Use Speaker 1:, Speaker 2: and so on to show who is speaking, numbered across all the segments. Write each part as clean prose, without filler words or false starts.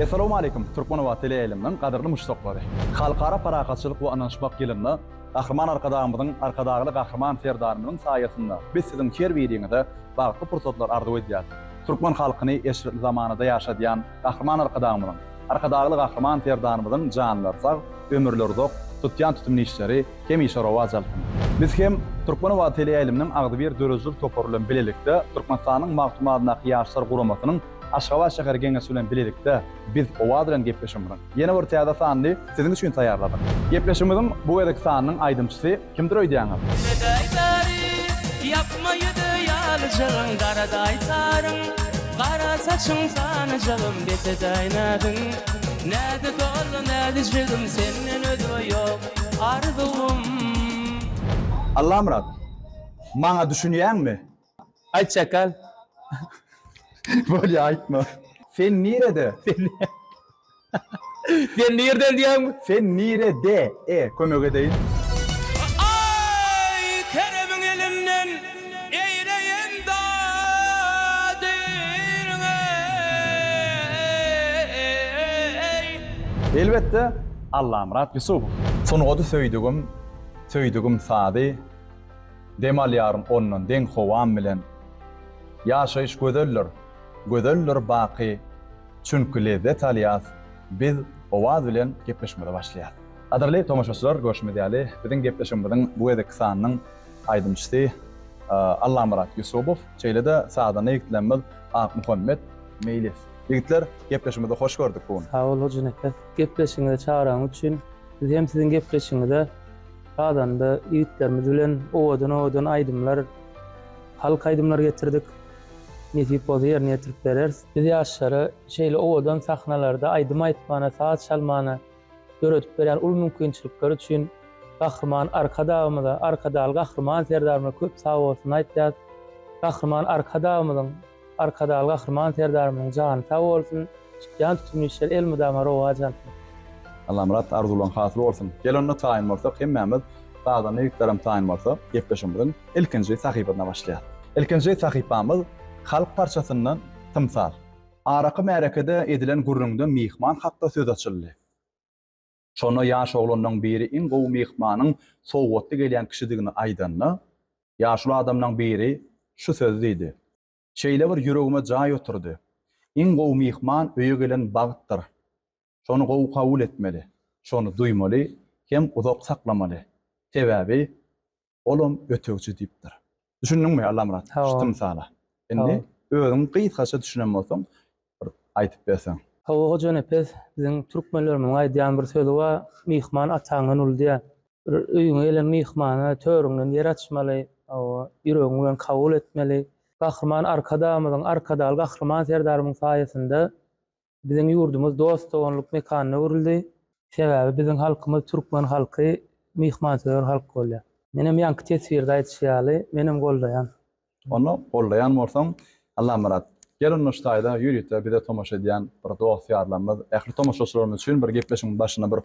Speaker 1: Assalamu alaykum. Türkmenova teleýilimden gadyrly muşdoklary. Halkara parakatçylyk we anlaşmak ýylynda Gahrman arkadaşymyzyň arkadaşly Gahrman serdarymyzyň saýasynda biz siziň her biriňizde bagtly pursatlar arzu edýär. Türkmen halkyny eşit zamanada ýaşadýan Gahrman arkadaşymyzyň arkadaşly Gahrman serdarymyzyň janlary sag, ömürleri zok, tutýan tutumly işleri hem işarawa jalpyn. Biz hem Türkmenova teleýilimden agdy bir dörözlük toparlan bilelikde Türkmenistanyň maglumatyna ýaşlar guramasynyň Aşgabat şäher geňeşi bilen bilelikde biz owa bilen gepleşýärmiz. Ýene bir täze sandy siziň üçin taýýarladyk. Gepleşigimiziň bu wedek sanynyň aýdymçysy kimdir öýdýäňiz?
Speaker 2: Yapmaydı yalçalın garada aytarın Kara saçın sana calım betede aynadın Näde dolu näde jigim senden ödü yok Arzuum
Speaker 1: Allah Murat. Maňa düşünýänmi?
Speaker 3: Aýt çakal.
Speaker 1: Böyle aýtma. Sen nirede?
Speaker 3: Sen nereden diýäň?
Speaker 1: Sen nirede? Kömek edeýin.
Speaker 2: Ay keremin elimden eyleyen dadir
Speaker 1: Elbette Allah Murat Yusuf. Sonuňda söýdügüm sady. Demal ýarym ondan deň howan bilen ýaşaýyş gözeldir baqy. Çünki lezzet alýas. Biz owaz bilen gepleşmede başlaýar. Adyrly tomaşaçylar, görüşmedýäli. Biziň gepleşigimiziň bu wedek sanynyň aýdymçysy Allah Murat Yusupov, çeýlede sadana ýigitlenmez Ak Muhammed Meýles. Ýigitler, gepleşigimizde hoş gördük bugün.
Speaker 3: Sağ ol hocam. Gepleşiňize çağıran üçin biz hem siziň gepleşiňize sadanda ýigitlerimiz bilen owadan aýdymlar, halk aýdymlar getirdik. Netip bozy ýerine ýetirip berers. Biz ýaşlary şeýle owadan sahnalarda aýdym aýtmana, saat çalmana öğretip berýän ul mümkinçilikler üçin Gahrman arkadaşymyza, Gahrman serdarymyza köp sag bolsun aýtýar. Gahrman arkadaşymyzyň Gahrman serdarymyzyň jany sag bolsun. Jan tutumly işler el müdamara owajan.
Speaker 1: Allah Murat arzulan hasyl bolsun. Gelende taýin bolsa, hemmemiz sadana ýigitlerim taýin bolsa, gepleşigimiziň ilkinji sahypasyna başlaýar. İlkinji sahypamyz halk parçasından tymsal. Araky märekede edilen gurrunda mihman hakda söz açyldy. Şonu ýaş oglanyň biri iň gowy mihmanyň sowgatly gelýän kişidigini aýdandy. Ýaşly adamnyň biri şu söz diýdi. Şeýle bir ýüregime jaý oturdy. Iň gowy mihman öýe gelen bagtdyr. Şonu gowy kabul etmeli. Şonu duýmaly hem uzak saklamaly. Sebäbi olum ötögçi diýipdir. Düşündiňmi Allah Murat? Şu tymsala. Indi özüň gysgaça düşünen bolsaň aýtyp berseň.
Speaker 3: Hawa hocam epes biziň türkmenlerimiň aýdýan bir sözi bar. Mihman ataňdan uldy. Öýüňe gelen mihmana töreňden ýer açmaly, ýüregiň bilen kabul etmeli. Gahrman arkadaşymyzyň Gahrman serdarymyň saýasynda biziň ýurdumyz dostowonlyk mekanyna urildi. Sebäbi biziň halkymyz türkmen halky mihmansöwer halk bolýar. Menem ýanky tesbirde aýtýaly, menem goldaýan.
Speaker 1: Onu gollayan bolsaň Allah Murat. Gelin noştaýda ýürüýte bize tomaşa edýän bir dost ýarlanmaz. Ähli tomaşaçylarymyz üçin bir gepleşiň başyna bir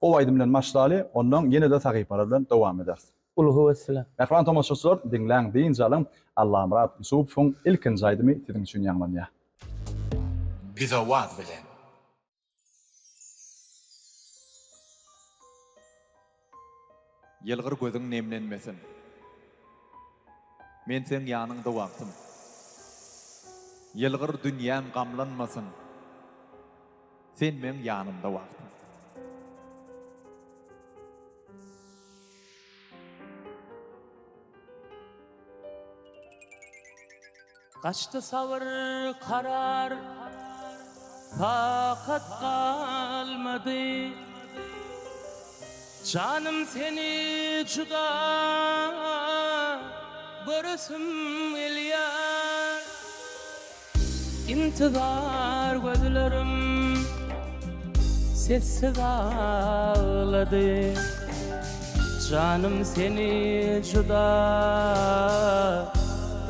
Speaker 1: owaýdym bilen başlaly, ondan ýene de sahypalar bilen dowam ederiz.
Speaker 3: Ulug wesselam.
Speaker 1: Ähli tomaşaçylar diňläň diýinjalym Allah Murat Yusupowyň ilkinji aýdymy siziň üçin ýanlanýar.
Speaker 4: Biz owaz bilen. Yılgır gözüň nemlenmesin. Men sen ýanyňda wagtym. Yılgır dünýäm gamlanmasyn. Sen men ýanymda wagtym.
Speaker 2: Kaçtı savır karar Fakat kalmadı Canım seni juda Görüsüm gelýär İntizar gözlerim Sessiz ağladı Canım seni juda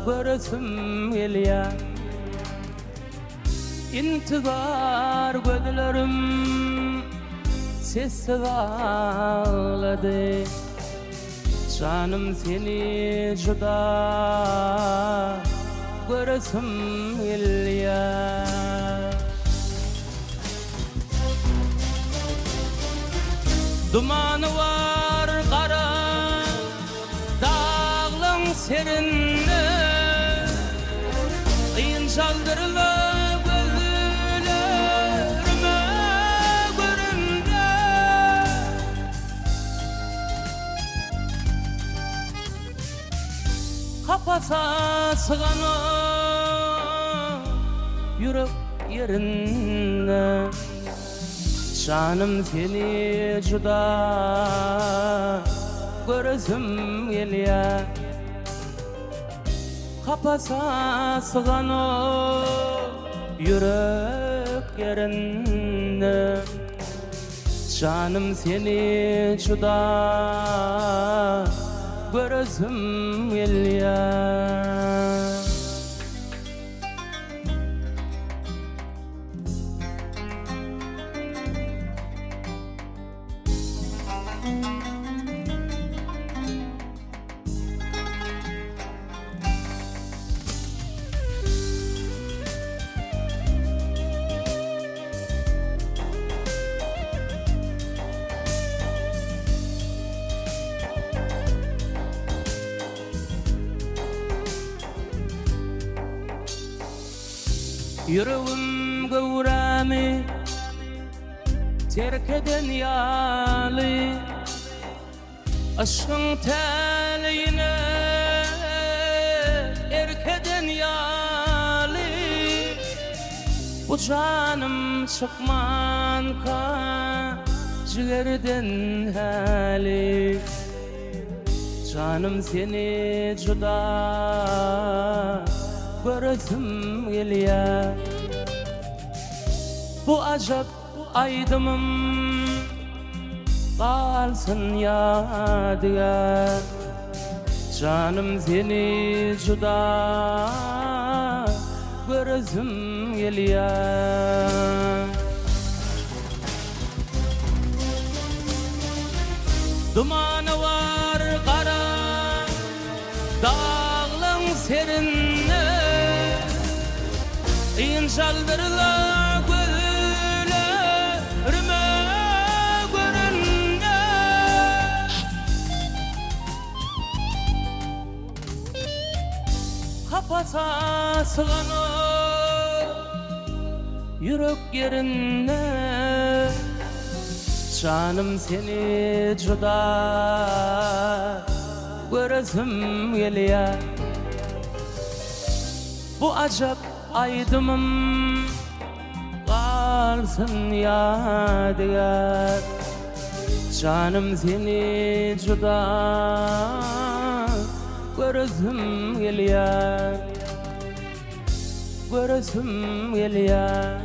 Speaker 2: Görüsüm gelýär İntizar gözlerim sessiz ağladı Canım seni juda görüsüm gelýär Dumanı var qara dağlın serinne Qıyın çaldırılı gözlerime göründe Kapasa sığanı yürek yerinde Canım seni juda görüzüm gelýär Kapasa sığan o yürek yerinde Canım seni juda görüzüm gelýär Yüreğim gıvrami terk eden yali Aşkın teleyine erk eden yali Bu canım çıkman ka ciğerden hali Canım seni juda görüzüm gelýär Bu acap aydımım kalsın yadigar Canım seni juda görüzüm gelýär Dumanı var qara dağlın serinne Qıyın çaldırılı gözlerime göründe Kapasa sığan o yürek yerinde Canım seni juda görüzüm gelýär Bu acap aydımım kalsın yadigar Canım seni juda görüzüm gelýär Görüzüm gelýär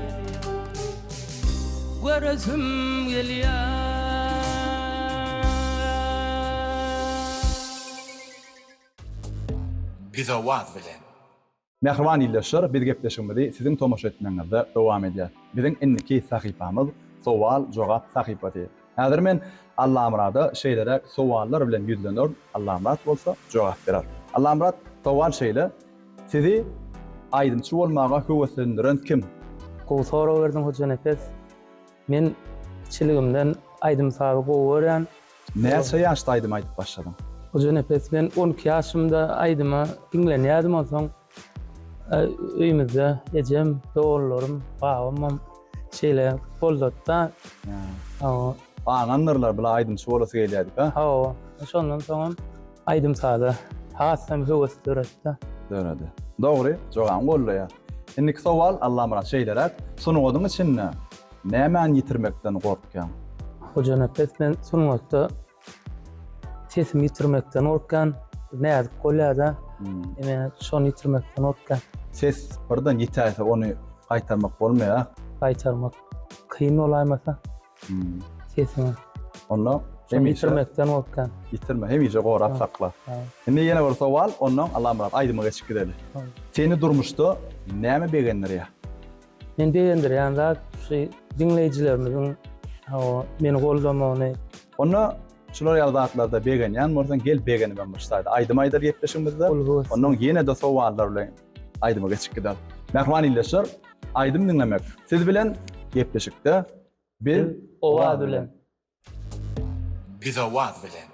Speaker 2: Görüzüm gelýär
Speaker 4: Bize vaaz bilen.
Speaker 1: Mehriban ýyldaşlar, biz gepleşigimizi sizin tomoşa etmeňizde dowam edýär. Biziň indiki sahypamyz sowal-jogap sahypasy. Häzir men Allamrada şeýlere sowallar bilen ýüzlenir, Allamrat bolsa jogap berer. Allamrat sowal şeýle sizi aýdymçy bolmaga höweslendiren kim?
Speaker 3: Gowy sora berdim hoca nefes. Men çiligimden aýdym saby gowy
Speaker 1: Näçe ýaşda aýdym aýdyp başladym?
Speaker 3: Hoca nefes ben 12 ýaşymda aýdyma dinlenýärdim olsaň öýümizde ejem, dogurlarym, babam şeýle boldatda.
Speaker 1: Ananlarlar bila aýdymçy bolasy gelýärdik ha?
Speaker 3: Ha, şondan soň aýdym sady. Hasam höweslendirdi.
Speaker 1: Döredi. Dogry, jogam bolýar. Indiki sowal Allamrat şeýlerek, sunugyň içinde näme ýitirmekden gorkýan?
Speaker 3: Hoca nefes men sunmakda sesimi yitirmekden korkan, näzik bolýar-da. Emine şonu yitirmekden korkan.
Speaker 1: Ses birden ýetäse onu gaýtarmak bolmaýar.
Speaker 3: Gaýtarmak kyn bolaýmasa. Sesimi.
Speaker 1: Onu
Speaker 3: Şonu yitirmekden korkan.
Speaker 1: yitirme, hem iyice gorap sakla. Şimdi yine bir sowal, ondan Allamrat aýdyma geçip gidelim. Seni durmuşda näme begenler ýa?
Speaker 3: Men begendirýän şu dinleýijilerimiziň meni goldamany.
Speaker 1: Onu şular ýazatlarda begenýän, bolsan gel begeni ben başlaýdy. Aýdyma aýdyr gepleşigimizde. Ondan ýene de sowallar bilen aýdyma geçip gidelim. Mehriban ýyldaşlar, aýdym dinlemek. Siz bilen gepleşikde bir
Speaker 3: Owa bilen.
Speaker 4: bize vaaz bilen.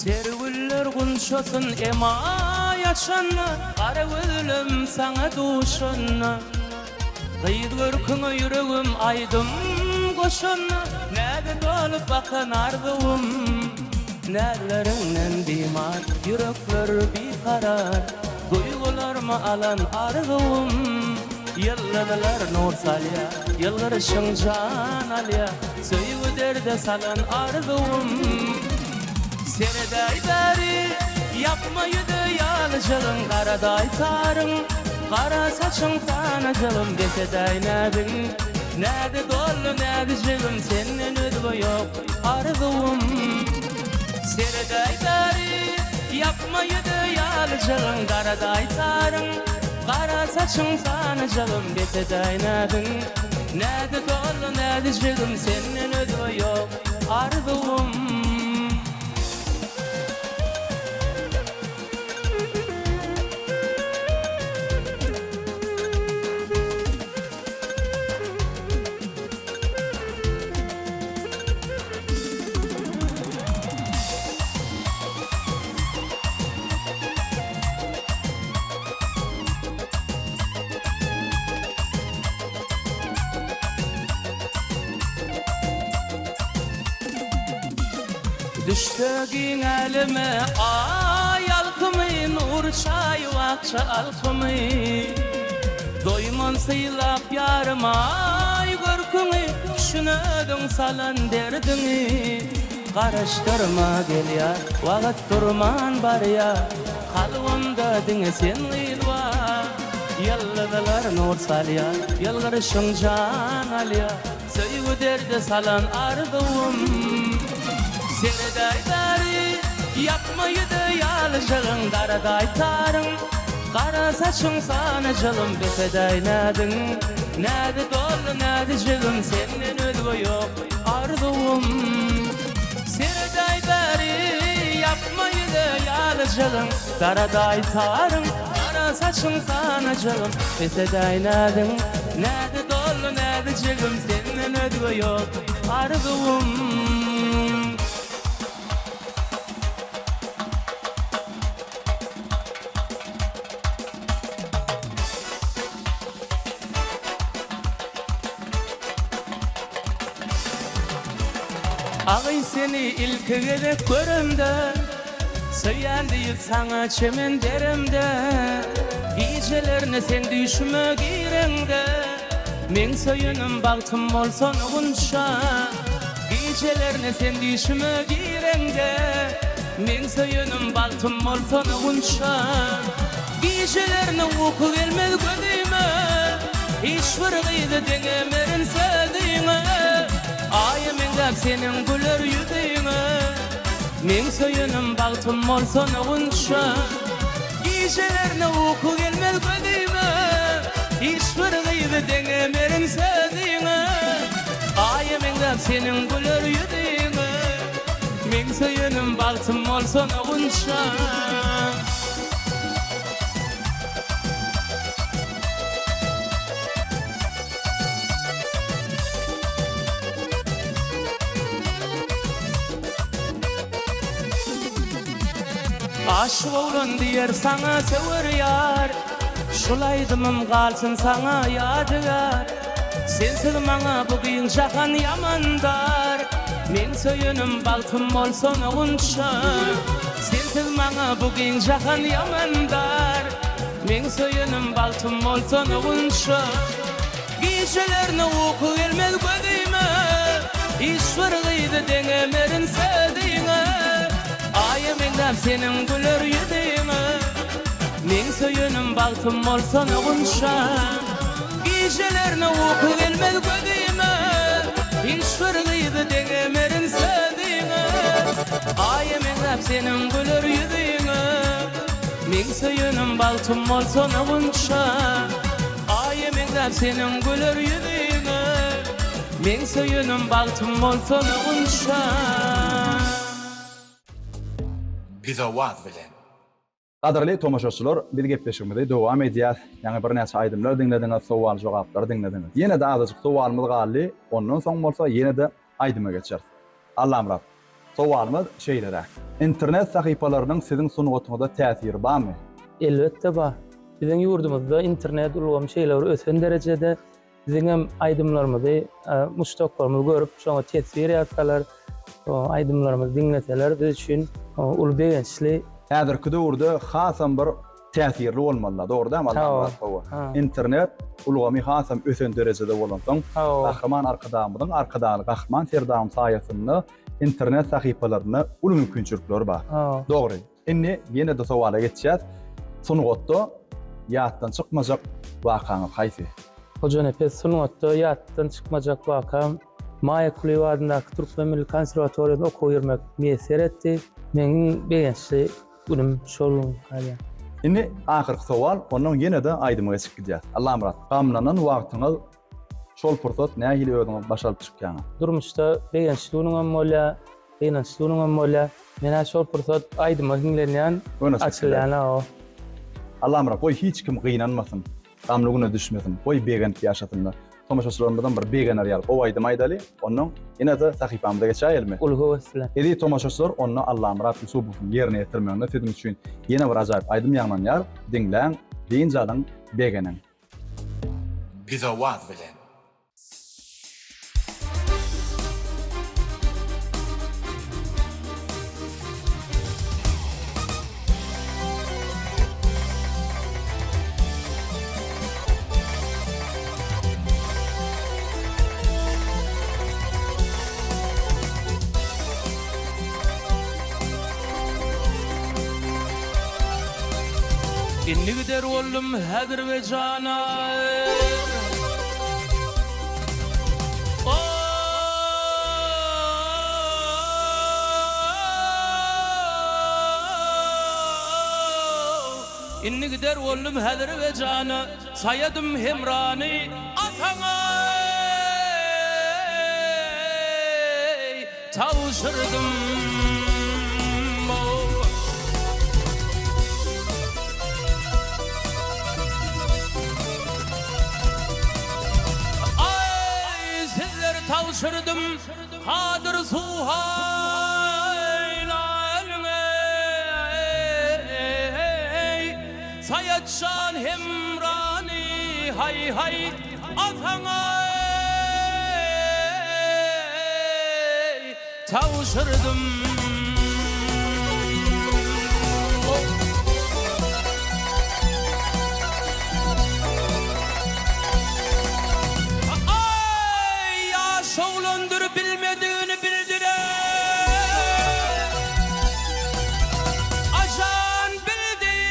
Speaker 2: Tergüller kunşosun ema yaşanna, Kara gülüm sana duşanna. Gıydı görküňe yüregim aydım koşanna, Näde dolup bakan ardığım. Nerlerinden dimar, yürekler bikarar, Duygularımı alan ardığım. Yılladılar nur salya, yılgırışın can alya, Söýgü derde salan ardığım. Sereday beri yapmaydı yalıcılın, Karaday tarın, kara saçın tanıcılın, Beteday nebin, näde dollu näde jigim, Senden ödgü yok ardığım. Sereday beri yapmaydı yalıcılın, Karaday tarın, kara saçın tanıcılın, Beteday nebin, näde dollu näde jigim, Senden ödgü yok ardığım. Düştüğün elime ay alkımı, nur çay vakça alkımı. Doyman sıylap yarım ay görkünü, Şünödün salan derdini. Karıştırma gel ya, vakit durman bar ya, Kalbimda dine sen gılva. Yılladılar nur salya, yılgırışın can alya, Söýgü derde salan ardığım. Sereday beri yapmaydı yalıcılın, Karaday tarın, kara saçın sanıcılın, Beteday nädin, näde dollu näde jigim, Senden ödgü yok ardığım. Sereday beri yapmaydı yalıcılın, Karaday tarın, kara saçın sanıcılın, Beteday nädin, näde dollu näde jigim, Senden ödgü yok ardığım. Ağay seni ilk gelip görümde, Söylendi sana çemen derimde, Gecelerine sen düşme girende, Men söyünüm baktım olsan oğunça. Gecelerine sen düşme girende, Men söyünüm baktım olsan oğunça. Gecelerine uyku gelmez gözüme, Hiçbir gıydı denemerin sevdiğine. Ayım engap senin güler yüzüne, Men söyünüm baktım olsan oğunça. Gecelerine uyku gelmez gözüme, Hiçbir gıydı denemerin sevdiğine. Ayım engap senin güler yüzüne, Men söyünüm baktım olsan oğunça. Aşık olan diyer sana sever yar, Şulaydımım kalsın sana yadıgar. Sensiz bana bugün jahan yamandar, Men söyünüm baktım olsan oğunça. Sensiz bana bugün jahan yamandar, Men söyünüm baktım olsan oğunça. Gecelerine uyku gelmez gözüme, Hiçbir gıydı denemerin sevdiğine. Ayım engap senin güler yüzüne, Men söyünüm baktım olsan oğunça. Gecelerine uyku gelmez gözüme, Hiçbir gıydı denemerin sevdiğine. Ayım engap senin güler yüzüne, Men söyünüm baktım olsan oğunça. Ayım engap senin güler yüzüne, Men söyünüm baktım olsan oğunça.
Speaker 4: bize waz bilen.
Speaker 1: Qadarly tomaşaçylar, biz gepleşigimizi dowam edýär. Ýa-ni bir näçe aýdymlar dinlediňiz, sowal jogaplar dinlediňiz. Ýene de azyjyk sowalymyz galdy, ondan soň bolsa ýene de aýdyma geçer. Allah'ım Rab. Sowalymyz şeýlerä. İnternet sahypalarynyň siziň sunugatyňyzda täsiri barmy?
Speaker 3: Elbette bar. Biziň ýurdumyzda internet ulgamy şeýler ösen derejede biziň hem aýdymlarymyzy, muştaklarymyzy görüp şoňa tesir ýetseler, o aýdymlarymyzy dinleseler biz üçin ul beýençli.
Speaker 1: Häzirki döwürde hasam bir täsirli bolmaly, dogry-da
Speaker 3: Ha.
Speaker 1: internet ulgamy hasam ösen derejede bolansoň, gahryman arkadamyň arkadaly gahryman serdam saýasynda internet sahypalaryny ul mümkinçilikleri bar. Dogry. Inni ýene de sowala geçýär. Sunugatda ýatdan çykmajak wakaňy haýsy?
Speaker 3: Hoca nefes sunugatda ýatdan çykmajak wakam Maya Kulewadyndaky Türkmen Milli Konserwatoriýasyna okuw ýermek meýser etdi. Meniň beýençli günüm şol halya.
Speaker 1: Inni ahyrky sowal, onuň ýene de aýdyma geçip gidýär. Allah'ım Rab, gamlanan wagtyňyz şol pursat nähili öňe başaryp çykýan?
Speaker 3: Durmuşda beýençliginiň hem bolýa, beýençliginiň hem bolýa. Mena şol pursat aýdyma dinlenýän açylýan o.
Speaker 1: Allah'ım Rab, boy hiç kim gynanmasyn, gamlygyna düşmesin, boy begenlik ýaşasynda. Tomaşaçylarymyzdan bir begener ýalyp, o aýdym aýdaly, onuň ýene de sahypamyzda geçäýelmi?
Speaker 3: Ulga wesle.
Speaker 1: Edi tomaşaçylar onu Allah'ım Rab Yusupowyň ýerine ýetirmeginde sizin üçin ýene bir ajaýyp aýdym ýagnan ýar, dinläň, diýinjalyň begenen.
Speaker 4: Bize waz bilen.
Speaker 2: İnni gider oğlum häzir we jana. İnni gider oğlum häzir we jana. Saýadym hemrany ataňa. Tawşyrdım. Tavşırdım hadır suhaylalıne Sayatşan hemrani hay hay ataňa tavşırdım Şoğlandır bilmediğini bildire Ajan bildirilme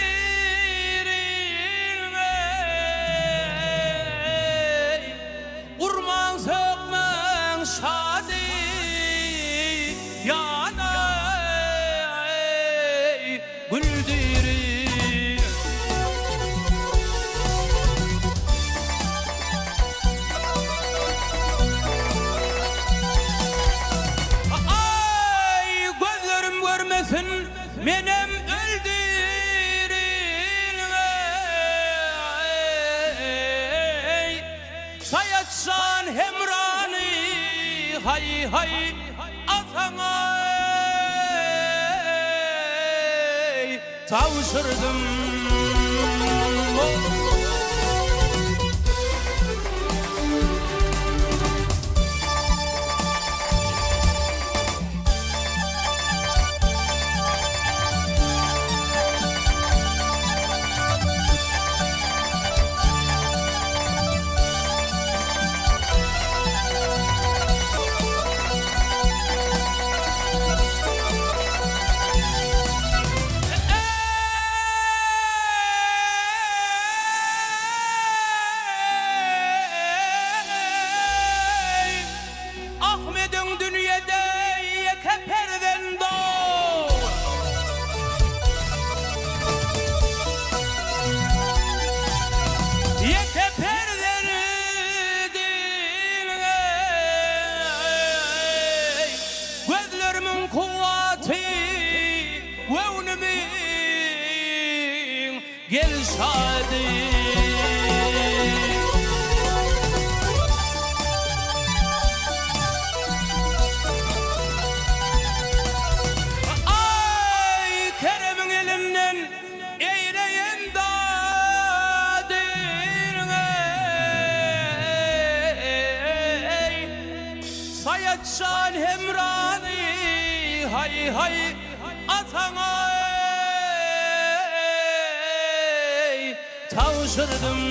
Speaker 2: Urman sökmen şadi yanay güldürür Menem öldürülme Sayatşan hemrani hay hay ataňa tawşyrdım gel şadi. Ay Kerem'in elimden eyleyen dadir ey Sayatşan hemrani hay hay atana ey tavşırdım.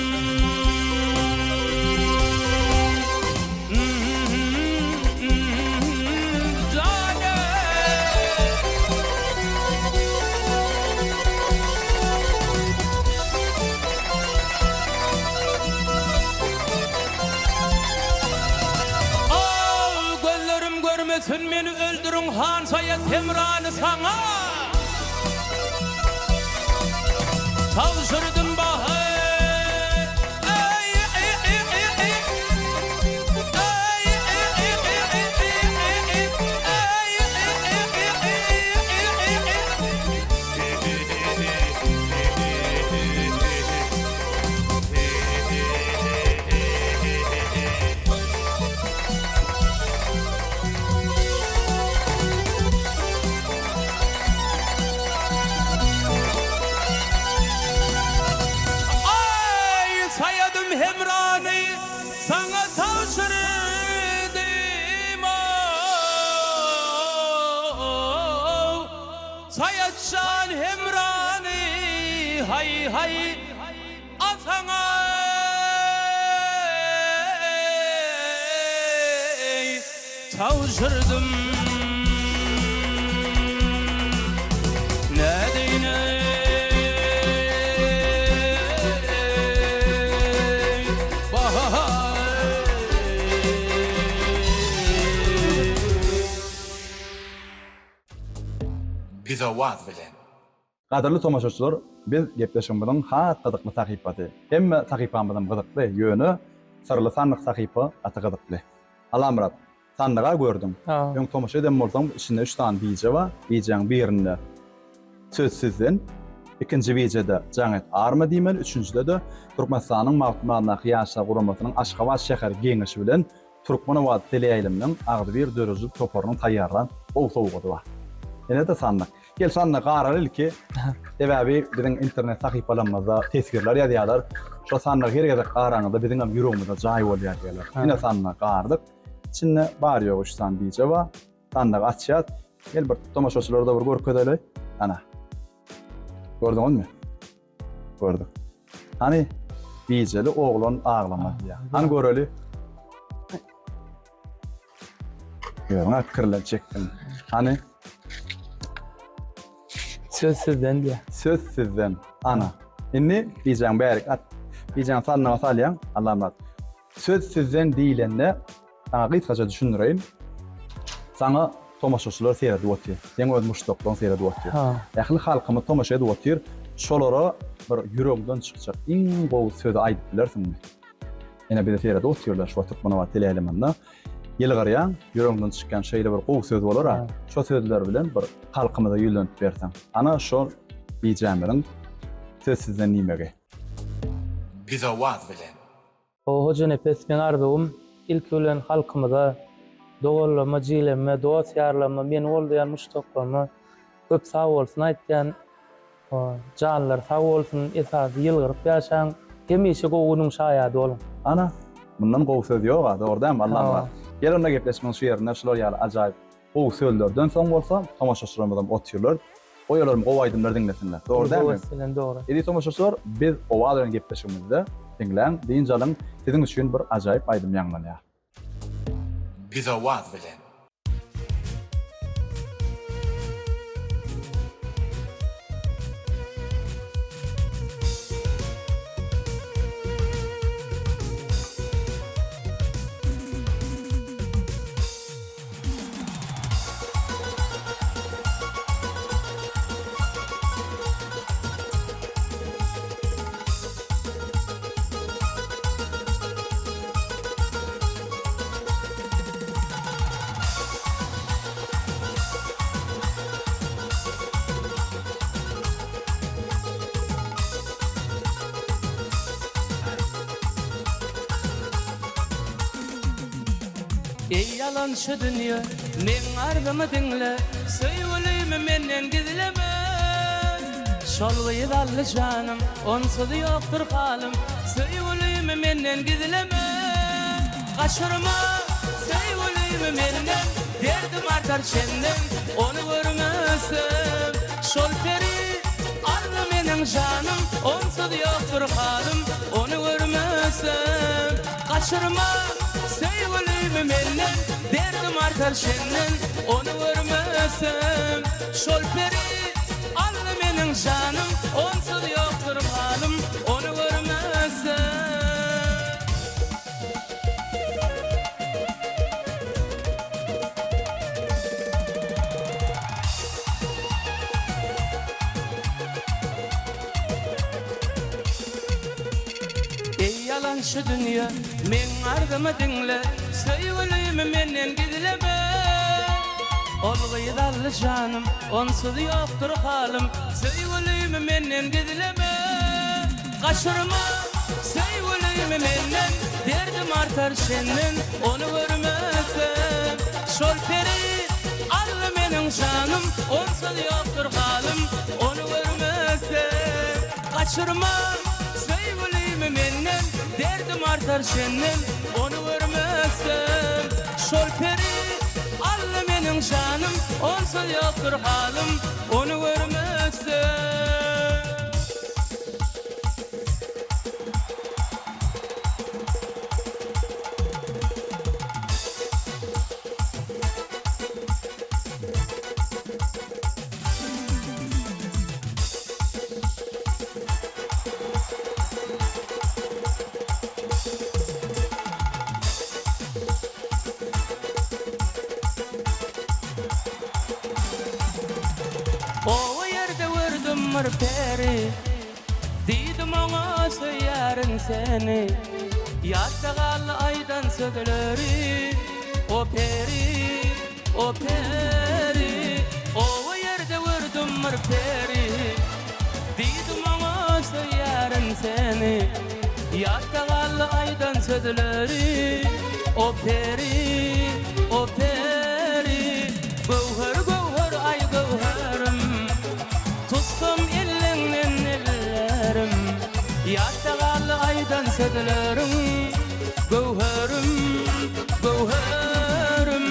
Speaker 2: Görmesin beni öldürün Han Sayat Hemran'ı sana tavşırdım bahar. Hemrani sana tavşırdım Sayatşan hemrani hay hay atana tavşırdım. Ne diyene
Speaker 4: bize vaaz bilen.
Speaker 1: Qadarly tomaşaçylar, biz gepleşigimiziň hat gyzykly sahypasy. Hemme sahypamyzyň gyzykly ýöne sırly sanlyk sahypa aty gyzykly. Alamrat, sandyga gördüm. Ýöň tomaşa eden bolsaň içinde 3 tane biýje bar. Biýjeň birinde sözsizden, ikinji biýjede jaňat arma diýmeli, üçüncüde de Türkmenistanyň maglumatna ýaşa guramasynyň Aşgabat şäher geňişi bilen Türkmenewad teleýiliminiň agdy bir dörüjli toparyny taýýarlan owsowgady bar. Ene de sandyk. Gel sandyk garalyl ki, ebabi biziň internet sahypalarymyzda tesgirler ýazýarlar. Şo sandyk hergede garaňyzda biziň hem ýüregimizde jaý bolýar diýerler. Ene sandyk gardyk. İçinde bar ýok 3 tane biýje bar. Sandyk açýat. Gel bir tomaşaçylarda bir görkezeli. Ana. Gördüňizmi? Gördük. Hani biýjeli oglan ağlama diýär. Hani göreli. Ýöne kirler çekdim. Hani
Speaker 3: Sözsüzden diýär.
Speaker 1: sözsüzden ana. Inni biýjeň bärik at. Biýjeň sanna salýan Allahmat. Sözsüzden diýilende sana gysgaça düşündireyim. Sana tomaşaçylar seýredip otyr. Sen öz muşdokdan seýredip otyr. Ýakly halkymy tomaşa edip otyr. Şolara bir ýüregden çykjak iň gowy sözi aýdyp bilersiňmi? Ene bir seýredip otyrlar şu Türkmenewad teleýiliminde. Ýyl garýan, ýüregden çykkan şeýle bir gowy söz bolar. Şo sözler bilen bir halkymyza ýülenip berseň. Ana şol biýjämleriň sözsizden nimege.
Speaker 4: Bize vaaz bilen.
Speaker 3: O hoca nefes men arzum ilk ölen halkymyza dogallama, jilemme, doğa ýarlama, men bolýan muşdoklama köp sag bolsun aýtýan canlar sag bolsun, esas ýylgyryp ýaşaň, hemişe gowunyň şaýady bolun.
Speaker 1: Ana, bundan gowy söz ýok, dogrydan Allah'a. Gel onda gepleşmek şu ýerinde şolar ýaly ajaýyp gowy sözlerden soň bolsa, tomaşaçylarymyzdan otyrlar. O ýollarym gowy aýdymlar diňlesinler. Dogrydan.
Speaker 3: Dogry.
Speaker 1: Edi tomaşaçylar, biz owa bilen gepleşigimizde diňlen, diýinjalyň siziň üçin bir ajaýyp aýdym ýanglanýar.
Speaker 4: Bize vaaz bilen.
Speaker 2: Ey yalan şu dünya, men ardımı dinle, söyleyimi menden gizleme. Şol gıydallı canım, onsuz yoktur halim, söyleyimi menden gizleme. Kaçırma, söyleyimi menden, derdim artar senden, onu görmesem. Şol peri, ardı menin canım, onsuz yoktur halim, onu görmesem. Kaçırma, sevgilimi menden, derdim artar senden, onu görmesem. Şol peri, aldı menin canım, onsuz yoktur halim, onu görmesem. Ey yalan şu dünya, men ardımı dinle, söyleyimi menden gizleme. Ol gıydallı canım, onsuz yoktur halim, söyleyimi menden gizleme. Kaçırma, söyleyimi menden, derdim artar senden, onu görmesem. Şol peri, allı menin canım, onsuz yoktur halim, onu görmesem. Kaçırma, sevgilimi menden, derdim artar senden, onu görmesem. Şol peri, allı menin canım, onsuz yoktur halim, onu görmesem. O yerde vurdum bir peri, dedim ona söylerim seni. Yatta kallı aydan sökülürü, o peri, o peri. O yerde vurdum bir peri, dedim ona söylerim seni. Yatta kallı aydan sökülürü, o peri, o peri. Gövher gövher ay gövherim, tutsam elinden ellerim. Yatta kallı aydan sökülürüm, gövherim, gövherim.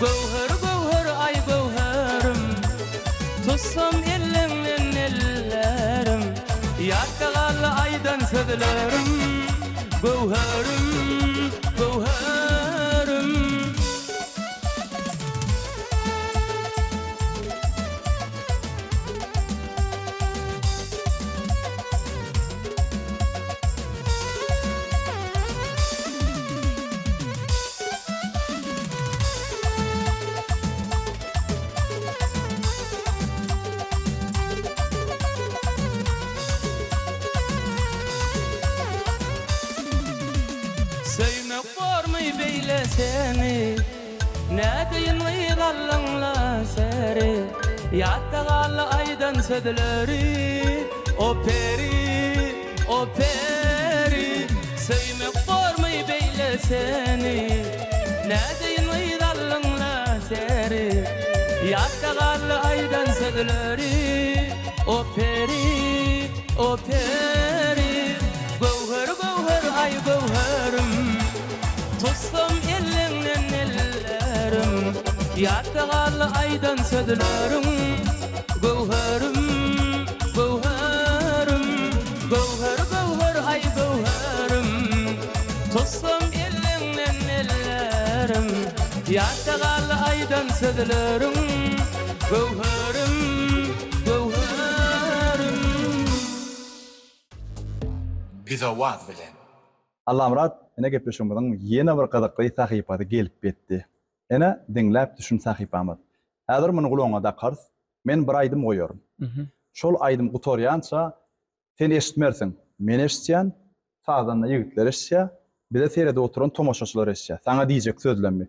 Speaker 2: Gövher gövher ay gövherim, tutsam elinden ellerim. Yatta kallı aydan sökülürüm, gövherim, gövherim. Söymek varmı beyle seni, ne deyin gıydallınla seri. Yatta kallı aydan södülürü, o peri, o peri. Söymek varmı beyle seni, ne deyin gıydallınla seri. Yatta kallı aydan södülürü, o peri, o peri. Gövher gövher ay gövherim, tutsam elinden ellerim. Yatta kallı aydan södülürüm, gövherim, gövherim. Gövher gövher ay gövherim, tutsam elinden ellerim. Yatta kallı aydan södülürüm, gövherim, gövherim.
Speaker 4: Pizawaz bilen.
Speaker 1: Allah Murat, ene gepleşmeden yeni bir qadaqly sahipada gelip betdi. Ene dinläp düşün sahipamız. Häzir muny gulaňa da qarz, men bir aýdym goýarym. Şol aýdym gutorýança sen eşitmersiň. Men eşitýän, sağdanda ýigitler eşitýär, bize serede oturan tomoşaçylar eşitýär. Saňa diýjek sözlermi.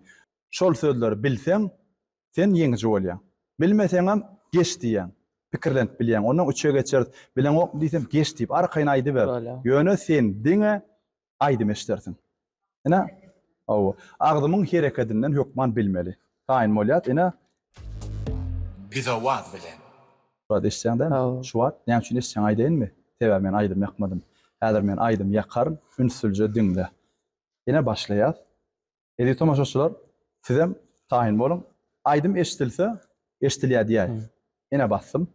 Speaker 1: Şol sözleri bilseň, sen ýeňiji bolýan. Bilmeseňem geç diýen. Pikirlenip bilýän. Onuň üçe geçer, bilen ok diýsem geç diýip arkaýyn aýdy ber. Ýöne sen diňe aýdym eşitersiň. Ene O agdymyň hereketinden hökman bilmeli. Taýin bolýar. Ene
Speaker 4: Bize waz bilen.
Speaker 1: şurada eşsäňden
Speaker 3: Aw.
Speaker 1: şu wat. Näme üçin eşsäň aýdynmy? Tebe men aýdym ýakmadym. Häzir men aýdym ýakaryn, ünsülje diňle. Ene başlaýar. Edi tomaşaçylar, sizem taýin bolun. Aýdym eşitilse, eşitilýär diýär. Ene bassym.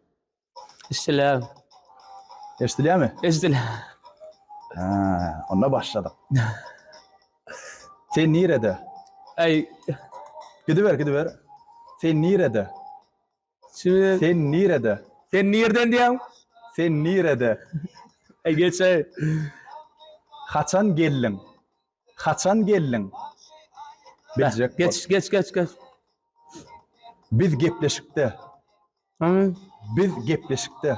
Speaker 3: İşte
Speaker 1: Eşitilýärmi?
Speaker 3: Eşdil.
Speaker 1: Ha, onda başladık. Sen nirede?
Speaker 3: Ay,
Speaker 1: Gidiver. Sen nirede?
Speaker 3: şimdi
Speaker 1: Sen nirede?
Speaker 3: sen nereden diýäň?
Speaker 1: Sen nirede?
Speaker 3: Ay geçe.
Speaker 1: Haçan gelliň? Haçan gelliň? Biljek.
Speaker 3: Geç.
Speaker 1: Biz gepleşikde.
Speaker 3: Hı.
Speaker 1: Biz gepleşikde.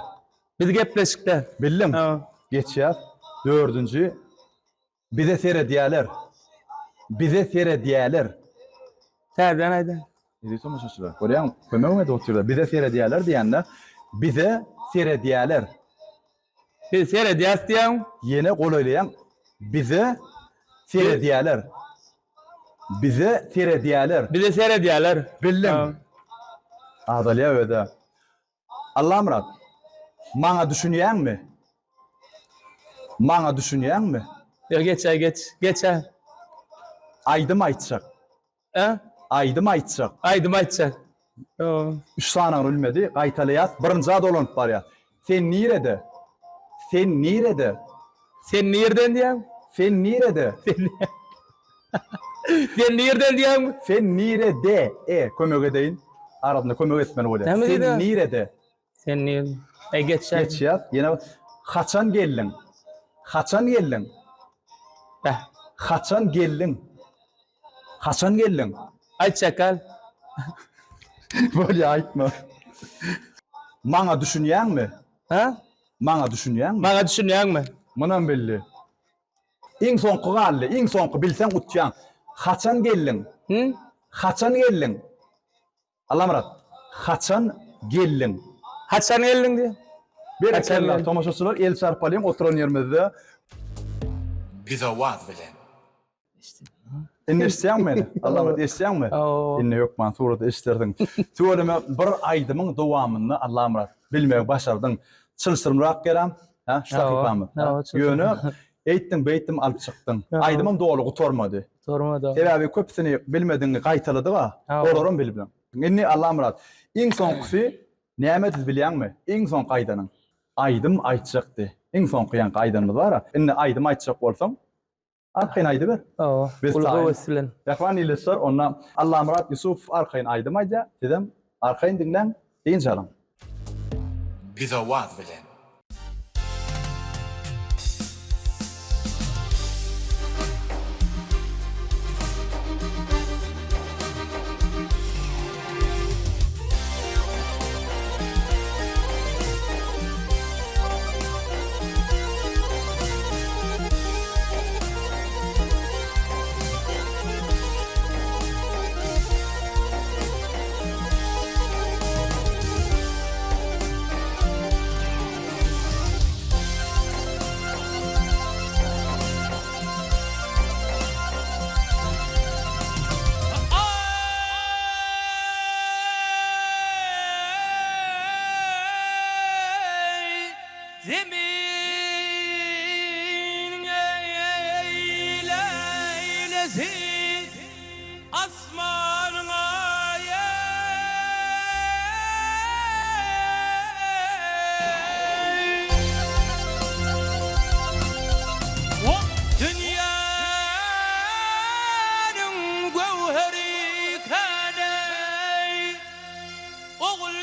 Speaker 3: Biz gepleşikde.
Speaker 1: Bildim.
Speaker 3: Ha.
Speaker 1: Geçýär. 4-nji. Bize sere diýerler. Bize sere diýerler.
Speaker 3: Täzeden aýda.
Speaker 1: Edi tomaşaçylar. Görýäň, kömegime de oturýar. Bize sere diýerler diýende, bize sere diýerler.
Speaker 3: Biz sere diýäs diýäň.
Speaker 1: Yine golaylayan bize sere diýerler. Bize sere diýerler.
Speaker 3: Bize sere diýerler.
Speaker 1: Bildim. Adalya öde. Allah'ım Rab, maňa düşünýärmi? Maňa düşünýärmi?
Speaker 3: Yo geç.
Speaker 1: Aýdym aýtjak.
Speaker 3: Ha?
Speaker 1: Aýdym aýtjak.
Speaker 3: Aýdym aýtjak. Yo.
Speaker 1: 3 sanaň ölmedi, gaýtalyýar, birinji ad olanyp barýar. Sen nirede? Sen nirede?
Speaker 3: Sen nereden diýäň?
Speaker 1: Sen nirede?
Speaker 3: Sen nereden diýäň?
Speaker 1: Sen nirede? Kömek edeýin. Arabynda kömek etmeli bolýar.
Speaker 3: Näme diýdi?
Speaker 1: Sen nirede?
Speaker 3: Sen nereden? Ay geç.
Speaker 1: Geçýär. Ýene haçan gelliň? Haçan gelliň?
Speaker 3: Bah.
Speaker 1: Haçan gelliň? Haçan gelliň?
Speaker 3: Aýtjak al.
Speaker 1: Böyle aýtma. Maňa düşünýärmi?
Speaker 3: Ha?
Speaker 1: Maňa düşünýärmi?
Speaker 3: Maňa düşünýärmi?
Speaker 1: Munan belli. Iň soňky galy, iň soňky bilseň utýan. Haçan gelliň?
Speaker 3: Hı?
Speaker 1: Haçan gelliň? Allah Murat. Haçan gelliň?
Speaker 3: Haçan geldin diýär.
Speaker 1: Bir
Speaker 3: Haçan
Speaker 1: ekranlar,
Speaker 3: gelliň.
Speaker 1: tomaşaçylar el çarpalyň oturan ýerimizde.
Speaker 4: Bize waz bilen.
Speaker 1: Inne eşitýän meni? Allah Murat eşitýänmi?
Speaker 3: Oo.
Speaker 1: Inne ýokman, surata eşiterdiň. Töwereme bir aýdymyň dowamyny Allah Murat bilmek başardyň. Çylşyrmrak gerem. Ha, şahipamy. Ýöne eýtdim, beýtdim alyp çykdyň. Aýdymym dogry gutormady.
Speaker 3: Sorma da.
Speaker 1: Sebebi köpsini bilmediğini qaytaladyga, olaram bilibim. Inni Allah Murat. Iň soňky näme diz bilýärmi? Iň soň qaydanyň. Aýdym aýtjakdy. Iň soň qıyan qaydanymy bar. Inni aýdym aýtjak bolsam, arkayn aýdy ber.
Speaker 3: Oo.
Speaker 1: Biz
Speaker 3: Ulga
Speaker 1: taýin.
Speaker 3: wesilen.
Speaker 1: Ýakman ilesler ona Allah Murat Yusuf arkayn aýdym aýja, dedem arkayn dinlen deyin jalan.
Speaker 4: Bize waz bilen.
Speaker 2: Zemin eylesin asmanına o dünyanın gevheri kadey oğul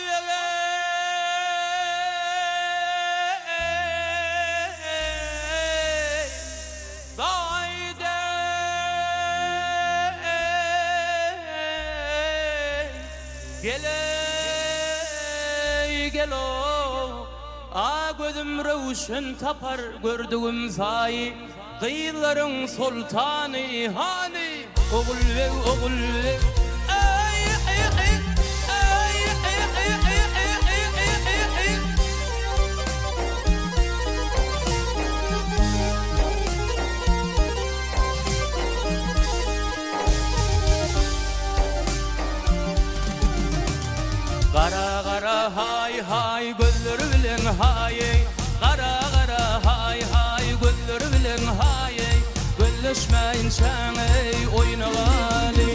Speaker 2: Gelo a gözüm rövşün tapar gördüğüm sayi Gıyların sultanı hani oğul ve oğul ve ay ay ay ay ay ay ay ay. hay Qara qara hay hay Güller bilen hay Gülleşmeyin şanay oynagali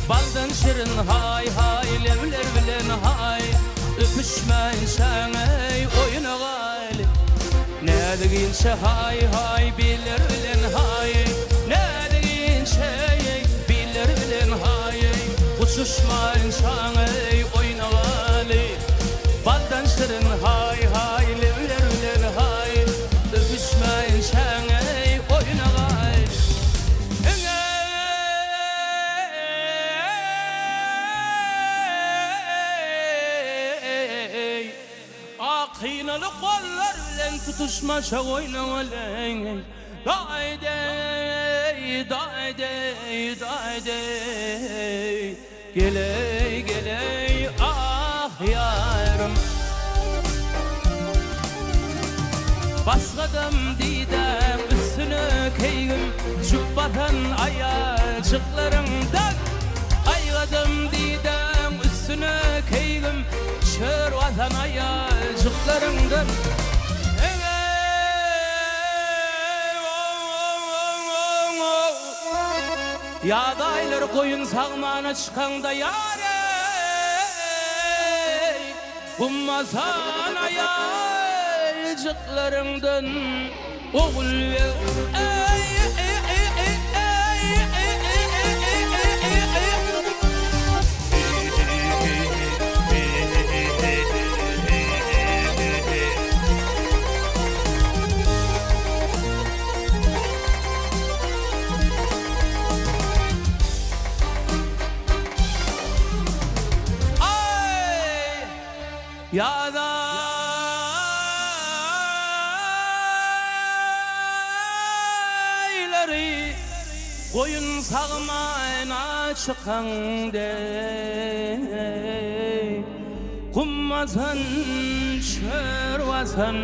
Speaker 2: Baldan şirin hay hay Levler bilen hay Öpüşmeyin şanay oynagali Nädigin hay hay Biller bilen hay Nädigin şey Biller bilen hay Uçuşmayın şanay oynagali Baldan şirin hay hay Levler bilen hay Öpüşmeyin şanay oynagali Qiynalı qollar bilen tutuşmaşa oynamalay Daidey, daidey, daidey Geley, geley, ah yarım Basgadım didem üstüne keygim Cübbatan ayacıklarımdan Aygadım didem üstüne keygim Şör vatan ayacıklarımdan Yadaylar koyun sağmana çıkanda yarey Ummasan ayacıklarımdan Oğul ver Yadayları koyun sağmayna çıkande Kummazan çörvasan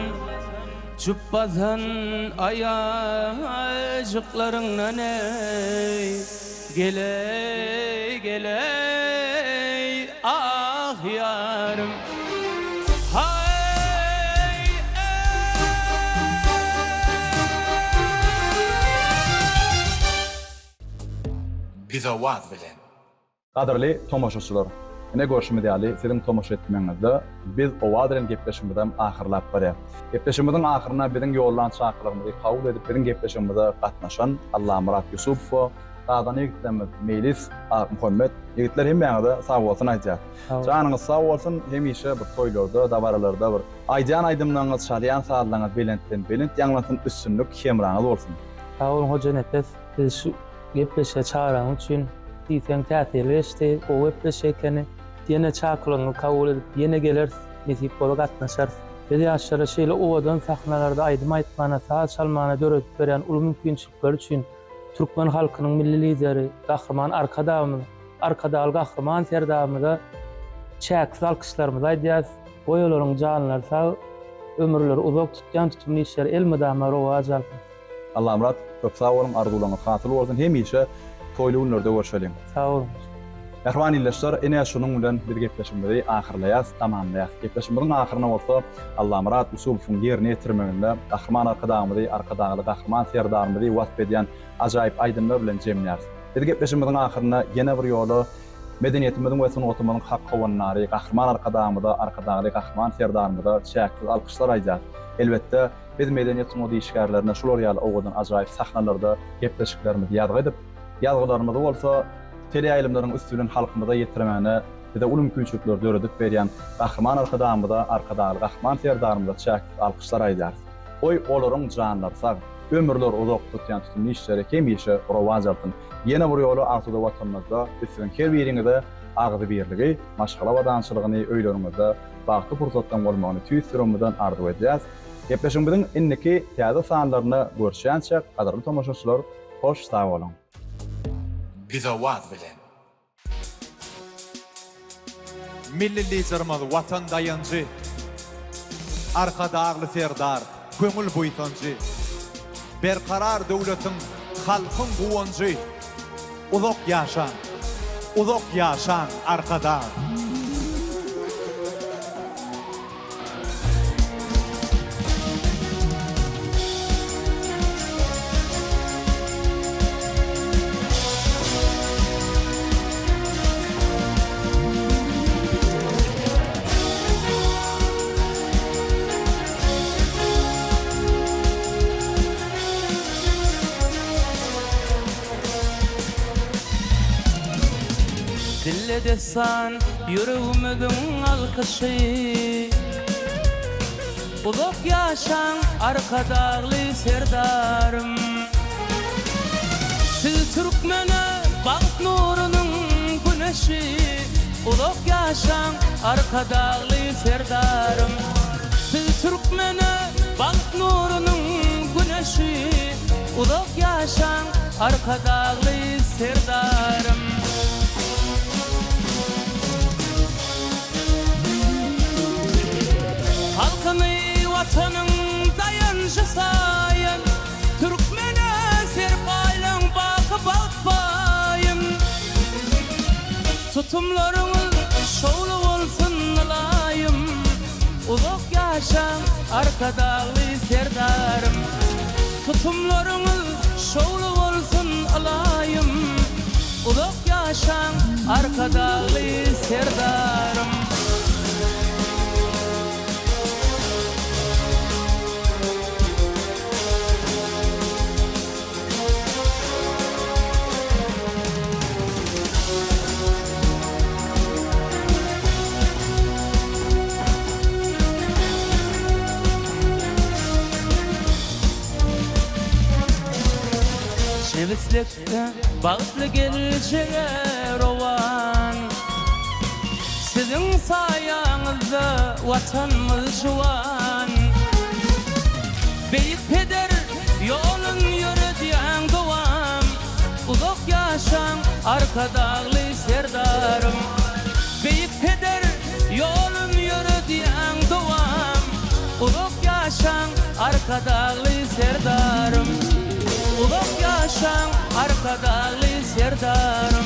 Speaker 2: Cübbazan ayacıklarından Geley, geley, ah yarım
Speaker 4: Bize vaaz bilen.
Speaker 1: Qadirli tomoşaçylar, ine görüşmedi ali sizin tomoşa etmeňizde biz owadren gepleşmeden ahyrlap barýar. Gepleşmeden ahyryna biziň ýollan çakylarymyzy kabul edip biziň gepleşmede gatnaşan Allah Murat Yusupow, Dadan ýigitlerimiz Melis, Muhammed ýigitler hemmäňe sag bolsun aýdýar. Janyňyz sag bolsun, hemişe bir toýlarda, dawaralarda bir aýdan aýdymlaryňyz, şaryan saatlaryňyz belent ýanglasyn üstünlük hemraňyz bolsun.
Speaker 3: Sağ olun hoca nefes. Biz şu gepleşe çağıran için diýsen täsirleşdi. O gepleşekeni ýene çakylaryny kabul edip ýene geler, nesip bolup gatnaşar. Biz ýaşlara şeýle owadan sahnalarda aýdym aýtmana, saat çalmana döretip beren uly mümkinçilikler üçin Türkmen halkynyň milli lideri, gahrman arkadaly gahrman serdamyza çäksiz alkyşlarymyzy aýdýas. Boýalaryň janlary sag, ömürleri uzak tutýan tutumly işler elmedama rowaj aldy.
Speaker 1: Allah Murat, çok sağ olun, arzularyňyz hatyrly bolsun, hemişe toýly günlerde görüşelim.
Speaker 3: Sağ olun.
Speaker 1: Ähwanillaşlar, ene şunun bilen bir gepleşmedi, ahyrlaýas, tamamlaýas. Gepleşmediň ahyryna bolsa, Allah Murat Yusupowyň ýerine ýetirmeginde gahrman arkadagymyzy, arkadagy gahrman serdarymyzy wasp edýän ajaýyp aýdymlar bilen jemlýär. Biz gepleşmediň ahyryna ýene bir ýoly medeniýetimiziň we sunuwatynyň hak gowannary, gahrman arkadagymyzy, arkadagy gahrman serdarymyzy çäksiz alkyşlar aýdýar. Elbetde biz medeniýet sunuwady işgärlerine şular ýaly owadan ajaýyp sahnalarda gepleşiklerimizi ýadga edip, ýazgylarymyzy bolsa teleýaýlymlaryň üstünden halkymyza ýetirmegine bize uly mümkinçilikler döredip berýän gahrman arkadagy gahrman serdarymyza çäksiz alkyşlar aýdýar. Oy olaryň janlary sag, ömürler uzak tutýan tutumly işleri hemişe rowaj alsyn. Ýene bir ýoly arzuda watanymyzda bizden her biriňize agzy birligi, maşgala we dançylygyny öýlerimizde bagty pursatdan bolmagyny tüýsürümden arzu edýäs. Gepleşmediň inniki täze sanlaryny görüşýänçe gadarly tomoşaçylar, hoş sag bolun.
Speaker 4: Bize vaaz bilen. Milli liderimiz watan dayanjy, arkadagly serdar, köňül boýsanjy, berkarar döwletiň, halkyň guwanjy, uzak ýaşan arkadag.
Speaker 2: elle desan yüreğimizin alkışı. Uluk yaşan arkadağlı serdarım. Siz Türkmene bank nurunun güneşi. Uluk yaşan arkadağlı serdarım. Siz Türkmene bank nurunun güneşi. Uluk yaşan arkadağlı serdarım. Halkını vatanın dayancı sayın. Türkmene serpaylan bakıp atbayın. Tutumlarınız şoğlu olsun layım. Uluk yaşan arkadağlı serdarım. Tutumlarınız şoğlu olsun alayım. Uluk yaşan arkadağlı serdarım. Çevislikte bağıtlı geleceğe rovan. Sizin sayanızda vatanımız juvan. Beyik peder yolun yürüdüyen doğam. Uluk yaşan arkadağlı serdarım. Beyik peder yolun yürüdüyen doğam. Uluk yaşan arkadağlı serdarım. Uluk yaşan arkadağlı serdarım.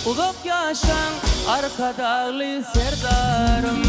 Speaker 2: Uluk yaşan arkadağlı serdarım.